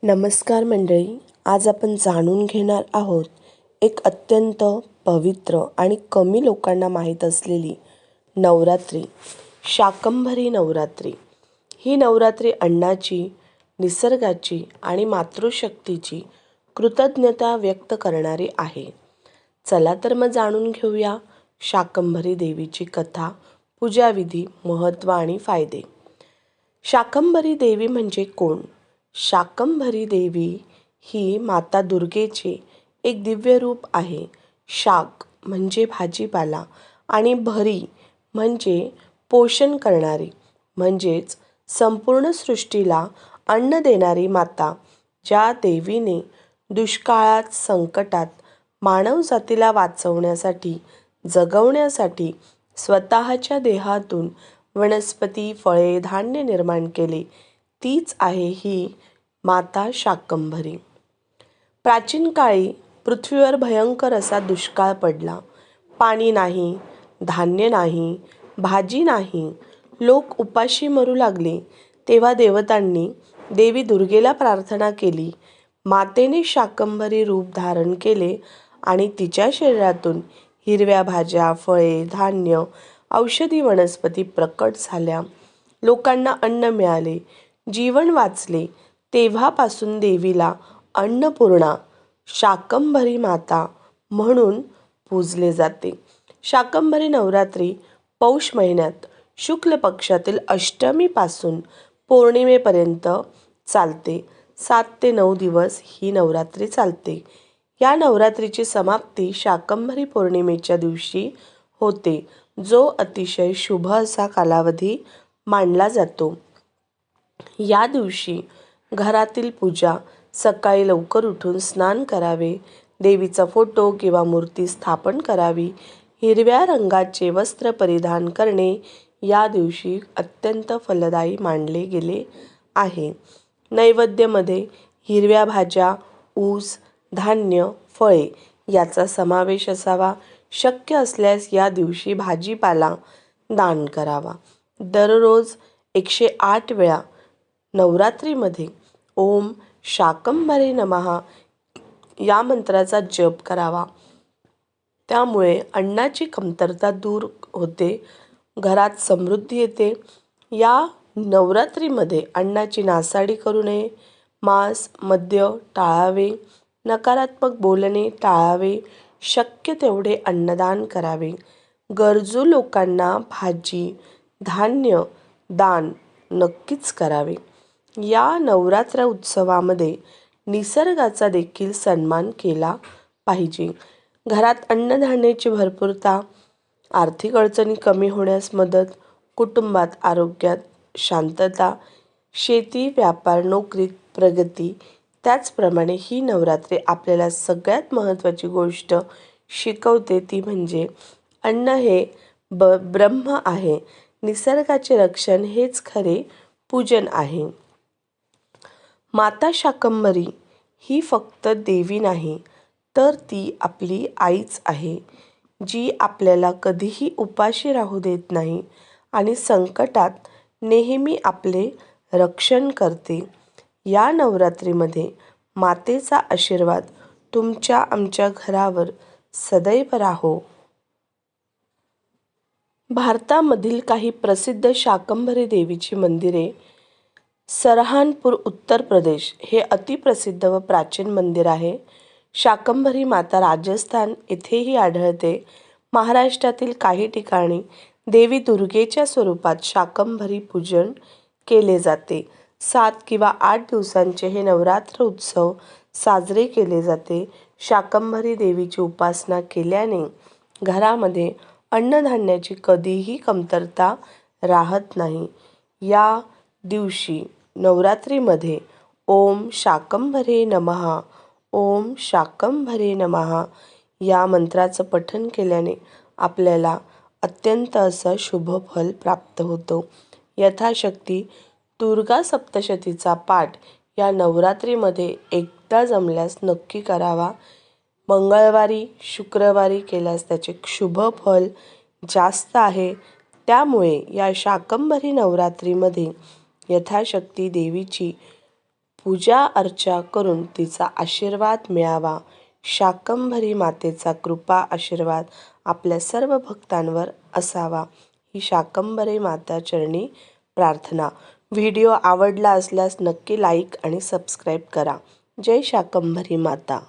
नमस्कार मंडळी, आज आपण जाणून घेणार आहोत एक अत्यंत पवित्र आणि कमी लोकांना माहीत असलेली नवरात्री, शाकंभरी नवरात्री. ही नवरात्री अन्नाची, निसर्गाची आणि मातृशक्तीची कृतज्ञता व्यक्त करणारी आहे. चला तर मग जाणून घेऊया शाकंभरी देवीची कथा, पूजाविधी, महत्त्व आणि फायदे. शाकंभरी देवी म्हणजे कोण? शाकंभरी देवी ही माता दुर्गेचे एक दिव्य रूप आहे. शाक म्हणजे भाजीपाला आणि भरी म्हणजे पोषण करणारी, म्हणजेच संपूर्ण सृष्टीला अन्न देणारी माता. ज्या देवीने दुष्काळात, संकटात मानवजातीला वाचवण्यासाठी, जगवण्यासाठी स्वतःच्या देहातून वनस्पती, फळे, धान्य निर्माण केले, तीच आहे ही माता शाकंभरी. प्राचीन काळी पृथ्वीवर भयंकर असा दुष्काळ पडला. पाणी नाही, धान्य नाही, भाजी नाही. लोक उपाशी मरू लागले. तेव्हा देवतांनी देवी दुर्गेला प्रार्थना केली. मातेने शाकंभरी रूप धारण केले आणि तिच्या शरीरातून हिरव्या भाज्या, फळे, धान्य, औषधी वनस्पती प्रकट झाल्या. लोकांना अन्न मिळाले, जीवन वाचले. तेव्हापासून देवीला अन्नपूर्णा, शाकंभरी माता म्हणून पूजले जाते. शाकंभरी नवरात्री पौष महिन्यात शुक्ल पक्षातील अष्टमीपासून पौर्णिमेपर्यंत चालते. 7 ते 9 दिवस ही नवरात्री चालते. या नवरात्रीची समाप्ती शाकंभरी पौर्णिमेच्या दिवशी होते, जो अतिशय शुभ असा कालावधी मानला जातो. या दिवशी घरातील पूजा, सकाळी लवकर उठून स्नान करावे, देवीचा फोटो किंवा मूर्ती स्थापन करावी, हिरव्या रंगाचे वस्त्र परिधान करणे या दिवशी अत्यंत फलदायी मानले गेले आहे. नैवेद्यामध्ये हिरव्या भाज्या, ऊस, धान्य, फळे याचा समावेश असावा. शक्य असल्यास या दिवशी भाजीपाला दान करावा. दररोज 108 वेळा नवरात्रीमध्ये ओम शाकंभरी नमः या मंत्राचा जप करावा. त्यामुळे अन्नाची कमतरता दूर होते, घरात समृद्धी येते. या नवरात्रीमध्ये अन्नाची नासाडी करू नये. मांस, मद्य टाळावे. नकारात्मक बोलणे टाळावे. शक्य तेवढे अन्नदान करावे. गरजू लोकांना भाजी, धान्य दान नक्कीच करावे. या नवरात्र उत्सवामध्ये निसर्गाचा देखील सन्मान केला पाहिजे. घरात अन्नधान्याची भरपूरता, आर्थिक अडचणी कमी होण्यास मदत, कुटुंबात आरोग्यात शांतता, शेती, व्यापार, नोकरीत प्रगती. त्याचप्रमाणे ही नवरात्री आपल्याला सगळ्यात महत्त्वाची गोष्ट शिकवते, ती म्हणजे अन्न हे ब्रह्म आहे. निसर्गाचे रक्षण हेच खरे पूजन आहे. माता शाकंभरी ही फक्त देवी नाही, तर ती आपली आईच आहे, जी आपल्याला कधीही उपाशी राहू देत नाही आणि संकटात नेहमी आपले रक्षण करते. या नवरात्रीमध्ये मातेचा आशीर्वाद तुमच्या आमच्या घरावर सदैव राहो. भारतामधील काही प्रसिद्ध शाकंभरी देवीची मंदिरे. सरहानपूर, उत्तर प्रदेश हे अतिप्रसिद्ध व प्राचीन मंदिर आहे. शाकंभरी माता राजस्थान येथेही आढळते. महाराष्ट्रातील काही ठिकाणी देवी दुर्गेच्या स्वरूपात शाकंभरी पूजन केले जाते. 7 किंवा 8 दिवसांचे हे नवरात्र उत्सव साजरे केले जाते. शाकंभरी देवीची उपासना केल्याने घरामध्ये अन्नधान्याची कधीही कमतरता राहत नाही. या दिवशी नवरात्रीमध्ये ओम शाकंभरे नमः, ओम शाकंभरे नमः या मंत्राचं पठण केल्याने आपल्याला अत्यंत असं शुभ फल प्राप्त होतो. यथाशक्ती दुर्गा सप्तशतीचा पाठ या नवरात्रीमध्ये एकदा जमल्यास नक्की करावा. मंगळवारी, शुक्रवारी केल्यास त्याचे शुभ फल जास्त आहे. त्यामुळे या शाकंभरी नवरात्रीमध्ये यथाशक्ती देवीची पूजा अर्चा करून तिचा आशीर्वाद मिळावा. शाकंभरी मातेचा कृपा आशीर्वाद आपल्या सर्व भक्तांवर असावा ही शाकंभरी माता चरणी प्रार्थना. व्हिडिओ आवडला असल्यास नक्की लाईक आणि सबस्क्राईब करा. जय शाकंभरी माता.